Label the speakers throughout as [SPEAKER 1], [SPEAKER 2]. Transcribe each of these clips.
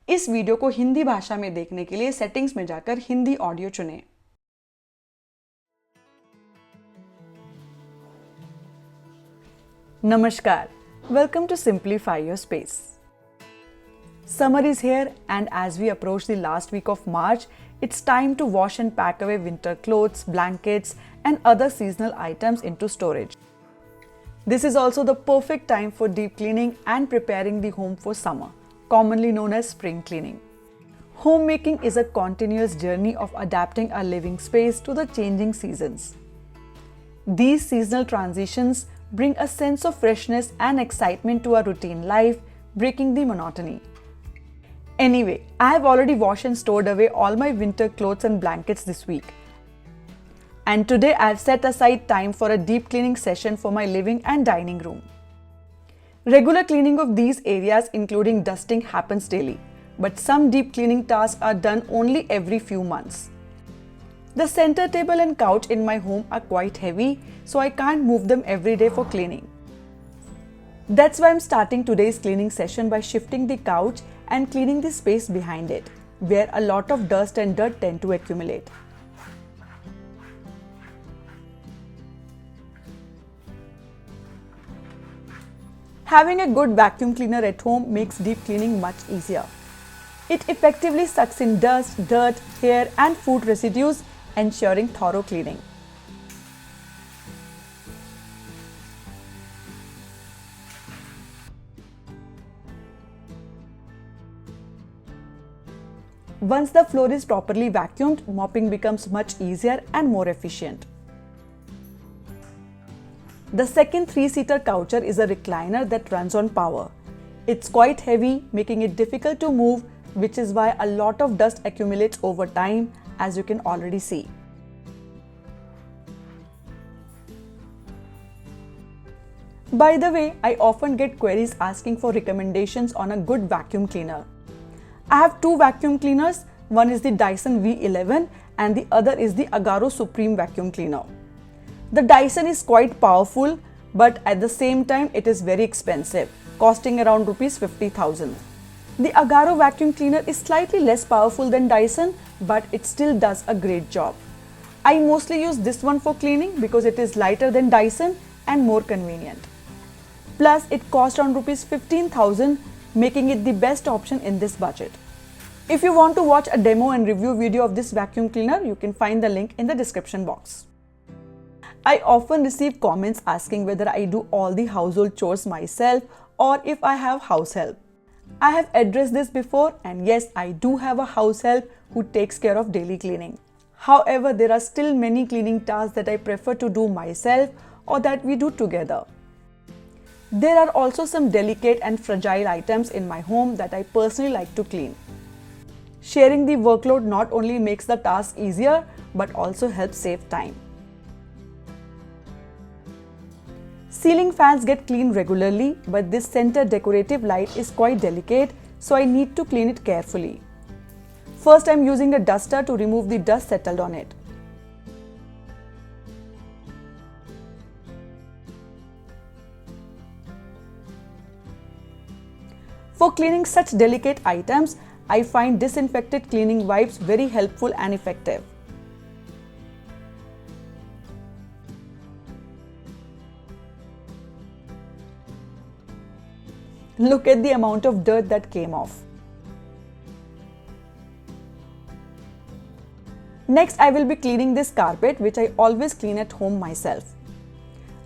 [SPEAKER 1] इस वीडियो को हिंदी भाषा में देखने के लिए सेटिंग्स में जाकर हिंदी ऑडियो चुनें। Namaskar. Welcome to Simplify Your Space. Summer is here, and as we approach the last week of March, it's time to wash and pack away winter clothes, blankets, and other seasonal items into storage. This is also the perfect time for deep cleaning and preparing the home for summer, commonly known as spring cleaning. Homemaking is a continuous journey of adapting our living space to the changing seasons. These seasonal transitions bring a sense of freshness and excitement to our routine life, breaking the monotony. Anyway, I have already washed and stored away all my winter clothes and blankets this week. And today I have set aside time for a deep cleaning session for my living and dining room. Regular cleaning of these areas, including dusting, happens daily, but some deep cleaning tasks are done only every few months. The center table and couch in my home are quite heavy, so I can't move them every day for cleaning. That's why I'm starting today's cleaning session by shifting the couch and cleaning the space behind it, where a lot of dust and dirt tend to accumulate. Having a good vacuum cleaner at home makes deep cleaning much easier. It effectively sucks in dust, dirt, hair, and food residues, ensuring thorough cleaning. Once the floor is properly vacuumed, mopping becomes much easier and more efficient. The second three-seater coucher is a recliner that runs on power. It's quite heavy, making it difficult to move, which is why a lot of dust accumulates over time, as you can already see. By the way, I often get queries asking for recommendations on a good vacuum cleaner. I have two vacuum cleaners. One is the Dyson V11 and the other is the Agaro Supreme vacuum cleaner. The Dyson is quite powerful, but at the same time it is very expensive, costing around Rs 50,000. The Agaro vacuum cleaner is slightly less powerful than Dyson, but it still does a great job. I mostly use this one for cleaning because it is lighter than Dyson and more convenient. Plus, it costs around Rs 15,000, making it the best option in this budget. If you want to watch a demo and review video of this vacuum cleaner, you can find the link in the description box. I often receive comments asking whether I do all the household chores myself or if I have house help. I have addressed this before, and yes, I do have a house help who takes care of daily cleaning. However, there are still many cleaning tasks that I prefer to do myself or that we do together. There are also some delicate and fragile items in my home that I personally like to clean. Sharing the workload not only makes the task easier, but also helps save time. Ceiling fans get cleaned regularly, but this center decorative light is quite delicate, so I need to clean it carefully. First, I am using a duster to remove the dust settled on it. For cleaning such delicate items, I find disinfected cleaning wipes very helpful and effective. Look at the amount of dirt that came off. Next, I will be cleaning this carpet, which I always clean at home myself.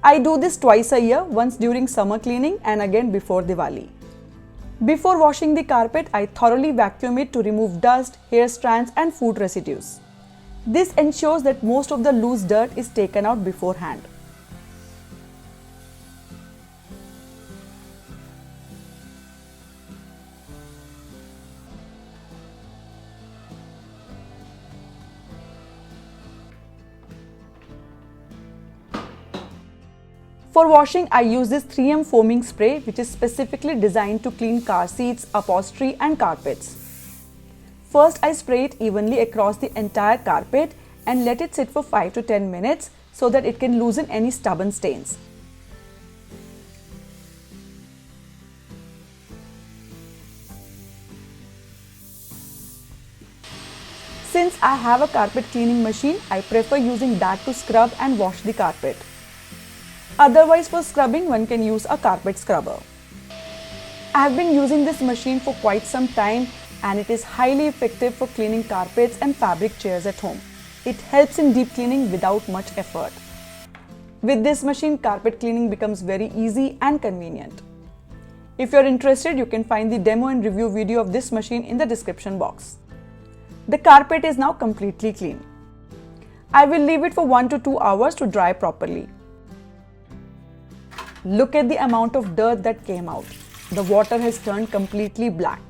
[SPEAKER 1] I do this twice a year, once during summer cleaning and again before Diwali. Before washing the carpet, I thoroughly vacuum it to remove dust, hair strands, and food residues. This ensures that most of the loose dirt is taken out beforehand. For washing, I use this 3M foaming spray, which is specifically designed to clean car seats, upholstery, and carpets. First, I spray it evenly across the entire carpet and let it sit for 5 to 10 minutes so that it can loosen any stubborn stains. Since I have a carpet cleaning machine, I prefer using that to scrub and wash the carpet. Otherwise, for scrubbing, one can use a carpet scrubber. I have been using this machine for quite some time and it is highly effective for cleaning carpets and fabric chairs at home. It helps in deep cleaning without much effort. With this machine, carpet cleaning becomes very easy and convenient. If you are interested, you can find the demo and review video of this machine in the description box. The carpet is now completely clean. I will leave it for 1 to 2 hours to dry properly. Look at the amount of dirt that came out. The water has turned completely black.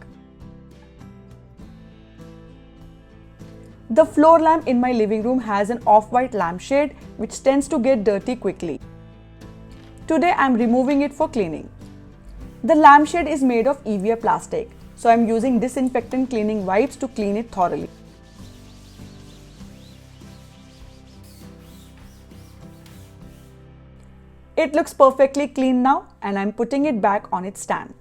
[SPEAKER 1] The floor lamp in my living room has an off-white lampshade which tends to get dirty quickly. Today I am removing it for cleaning. The lampshade is made of EVA plastic, so I am using disinfectant cleaning wipes to clean it thoroughly. It looks perfectly clean now and I am putting it back on its stand.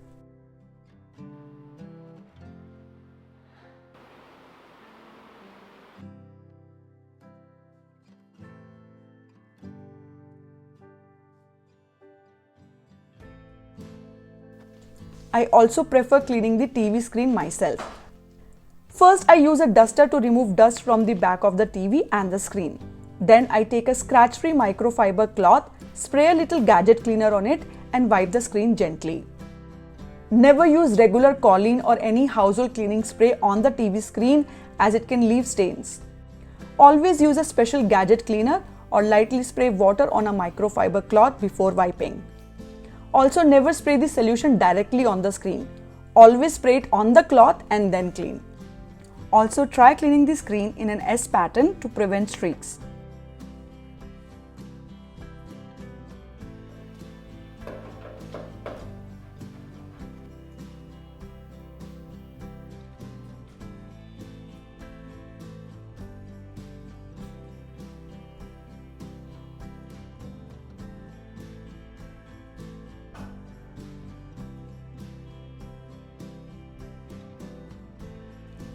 [SPEAKER 1] I also prefer cleaning the TV screen myself. First, I use a duster to remove dust from the back of the TV and the screen. Then I take a scratch-free microfiber cloth, spray a little gadget cleaner on it and wipe the screen gently. Never use regular Colleen or any household cleaning spray on the TV screen as it can leave stains. Always use a special gadget cleaner or lightly spray water on a microfiber cloth before wiping. Also, never spray the solution directly on the screen. Always spray it on the cloth and then clean. Also, try cleaning the screen in an S pattern to prevent streaks.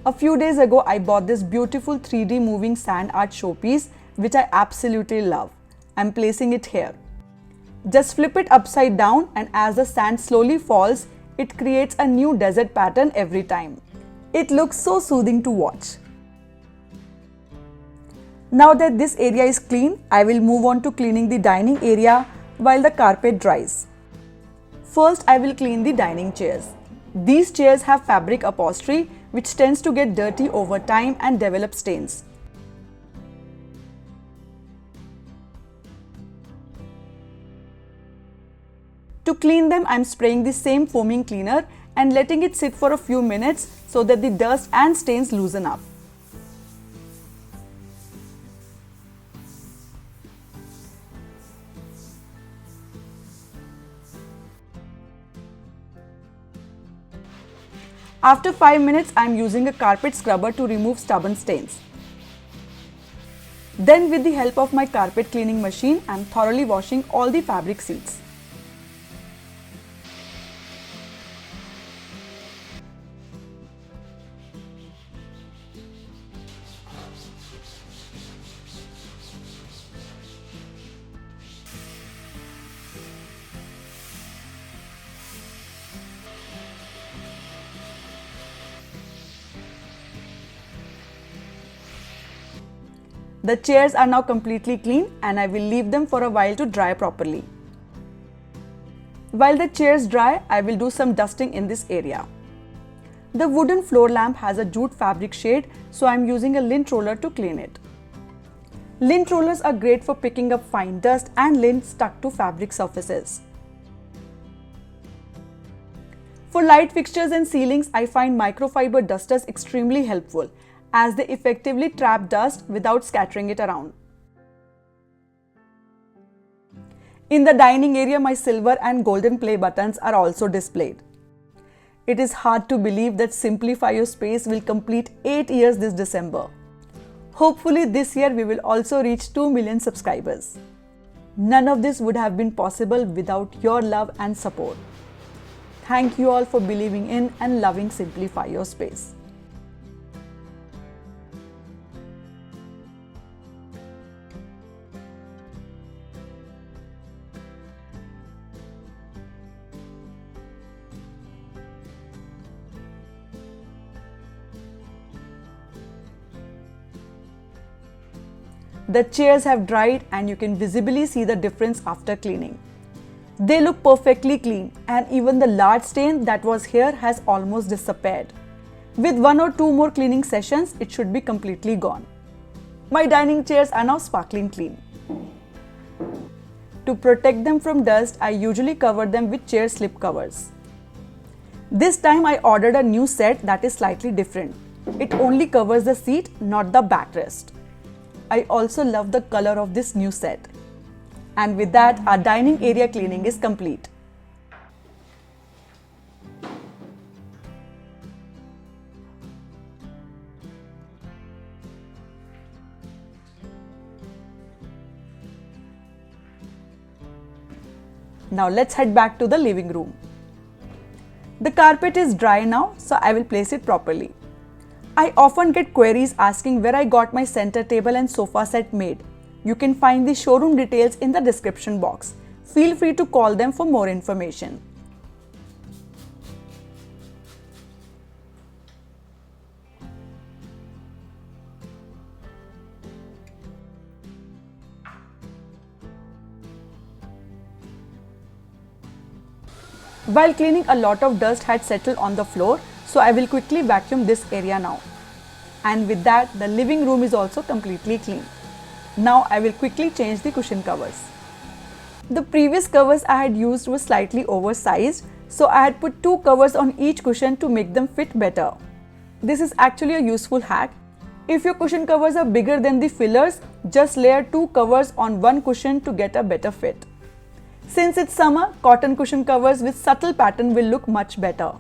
[SPEAKER 1] A few days ago, I bought this beautiful 3D moving sand art showpiece, which I absolutely love. I'm placing it here. Just flip it upside down and as the sand slowly falls, it creates a new desert pattern every time. It looks so soothing to watch. Now that this area is clean, I will move on to cleaning the dining area while the carpet dries. First, I will clean the dining chairs. These chairs have fabric upholstery which tends to get dirty over time and develop stains. To clean them, I am spraying the same foaming cleaner and letting it sit for a few minutes so that the dust and stains loosen up. After 5 minutes, I am using a carpet scrubber to remove stubborn stains. Then with the help of my carpet cleaning machine, I am thoroughly washing all the fabric seats. The chairs are now completely clean and I will leave them for a while to dry properly. While the chairs dry, I will do some dusting in this area. The wooden floor lamp has a jute fabric shade, so I am using a lint roller to clean it. Lint rollers are great for picking up fine dust and lint stuck to fabric surfaces. For light fixtures and ceilings, I find microfiber dusters extremely helpful, as they effectively trap dust without scattering it around. In the dining area, my silver and golden play buttons are also displayed. It is hard to believe that Simplify Your Space will complete 8 years this December. Hopefully this year we will also reach 2 million subscribers. None of this would have been possible without your love and support. Thank you all for believing in and loving Simplify Your Space. The chairs have dried and you can visibly see the difference after cleaning. They look perfectly clean and even the large stain that was here has almost disappeared. With 1 or 2 more cleaning sessions, it should be completely gone. My dining chairs are now sparkling clean. To protect them from dust, I usually cover them with chair slip covers. This time I ordered a new set that is slightly different. It only covers the seat, not the backrest. I also love the color of this new set. And with that, our dining area cleaning is complete. Now let's head back to the living room. The carpet is dry now, so I will place it properly. I often get queries asking where I got my center table and sofa set made. You can find the showroom details in the description box. Feel free to call them for more information. While cleaning, a lot of dust had settled on the floor, so I will quickly vacuum this area now. And with that, the living room is also completely clean. Now I will quickly change the cushion covers. The previous covers I had used were slightly oversized, so I had put 2 covers on each cushion to make them fit better. This is actually a useful hack. If your cushion covers are bigger than the fillers, just layer 2 covers on one cushion to get a better fit. Since it's summer, cotton cushion covers with subtle pattern will look much better.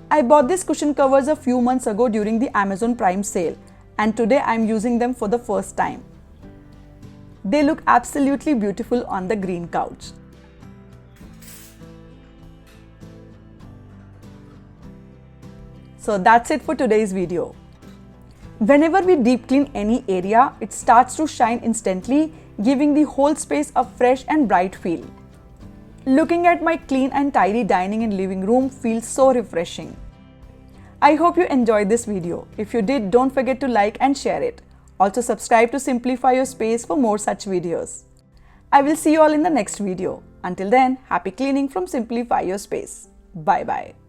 [SPEAKER 1] I bought these cushion covers a few months ago during the Amazon Prime sale, and today I am using them for the first time. They look absolutely beautiful on the green couch. So that's it for today's video. Whenever we deep clean any area, it starts to shine instantly, giving the whole space a fresh and bright feel. Looking at my clean and tidy dining and living room feels so refreshing. I hope you enjoyed this video. If you did, don't forget to like and share it. Also subscribe to Simplify Your Space for more such videos. I will see you all in the next video. Until then, happy cleaning from Simplify Your Space. Bye bye.